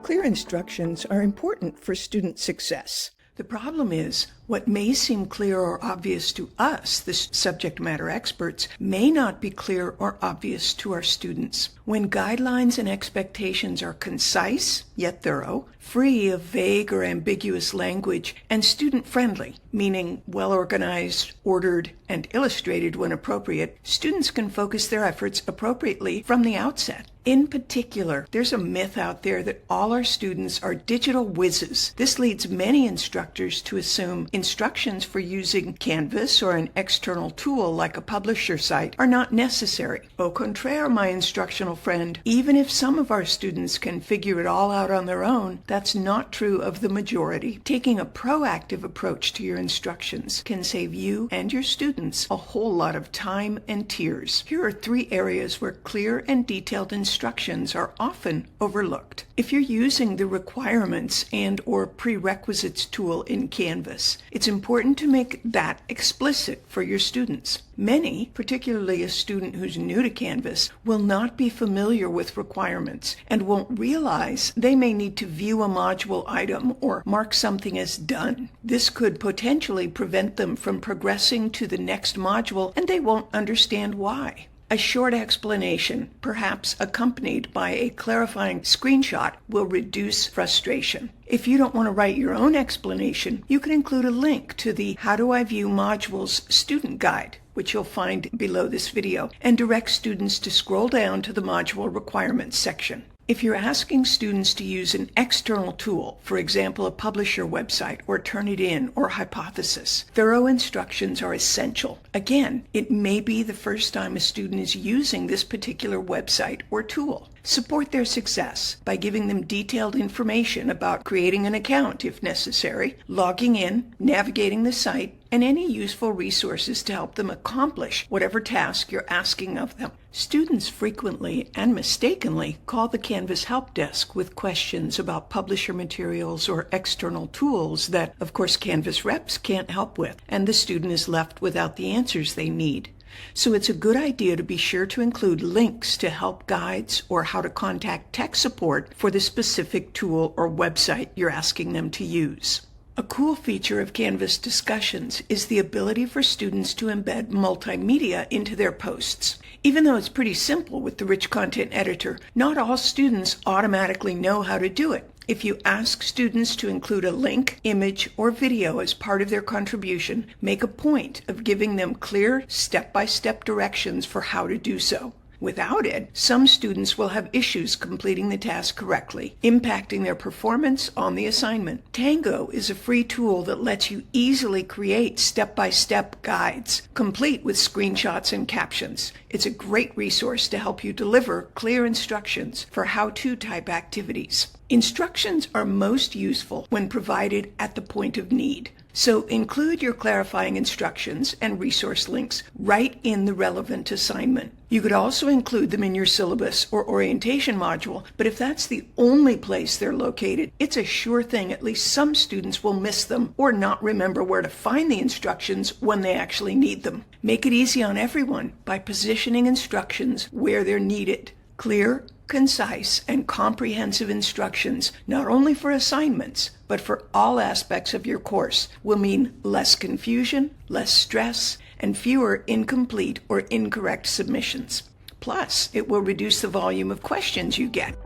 Clear instructions are important for student success. The problem is, what may seem clear or obvious to us, the subject matter experts, may not be clear or obvious to our students. When guidelines and expectations are concise, yet thorough, free of vague or ambiguous language, and student-friendly, meaning well-organized, ordered, and illustrated when appropriate, students can focus their efforts appropriately from the outset. In particular, there's a myth out there that all our students are digital whizzes. This leads many instructors to assume instructions for using Canvas or an external tool like a publisher site are not necessary. Au contraire, my instructional friend, even if some of our students can figure it all out on their own, that's not true of the majority. Taking a proactive approach to your instructions can save you and your students a whole lot of time and tears. Here are 3 areas where clear and detailed instructions are often overlooked. If you're using the requirements and/or prerequisites tool in Canvas, it's important to make that explicit for your students. Many, particularly a student who's new to Canvas, will not be familiar with requirements and won't realize they may need to view a module item or mark something as done. This could potentially prevent them from progressing to the next module, and they won't understand why. A short explanation, perhaps accompanied by a clarifying screenshot, will reduce frustration. If you don't want to write your own explanation, you can include a link to the How Do I View Modules student guide, which you'll find below this video, and direct students to scroll down to the module requirements section. If you're asking students to use an external tool, for example, a publisher website or Turnitin or Hypothesis, thorough instructions are essential. Again, it may be the first time a student is using this particular website or tool. Support their success by giving them detailed information about creating an account if necessary, logging in, navigating the site, and any useful resources to help them accomplish whatever task you're asking of them. Students frequently and mistakenly call the Canvas help desk with questions about publisher materials or external tools that, of course, Canvas reps can't help with, and the student is left without the answers they need. So it's a good idea to be sure to include links to help guides or how to contact tech support for the specific tool or website you're asking them to use. A cool feature of Canvas discussions is the ability for students to embed multimedia into their posts. Even though it's pretty simple with the Rich Content Editor, not all students automatically know how to do it. If you ask students to include a link, image, or video as part of their contribution, make a point of giving them clear step-by-step directions for how to do so. Without it, some students will have issues completing the task correctly, impacting their performance on the assignment. Tango is a free tool that lets you easily create step-by-step guides, complete with screenshots and captions. It's a great resource to help you deliver clear instructions for how-to type activities. Instructions are most useful when provided at the point of need. So include your clarifying instructions and resource links right in the relevant assignment. You could also include them in your syllabus or orientation module, but if that's the only place they're located, it's a sure thing at least some students will miss them or not remember where to find the instructions when they actually need them. Make it easy on everyone by positioning instructions where they're needed. Clear, concise, and comprehensive instructions, not only for assignments, but for all aspects of your course, will mean less confusion, less stress, and fewer incomplete or incorrect submissions. Plus, it will reduce the volume of questions you get.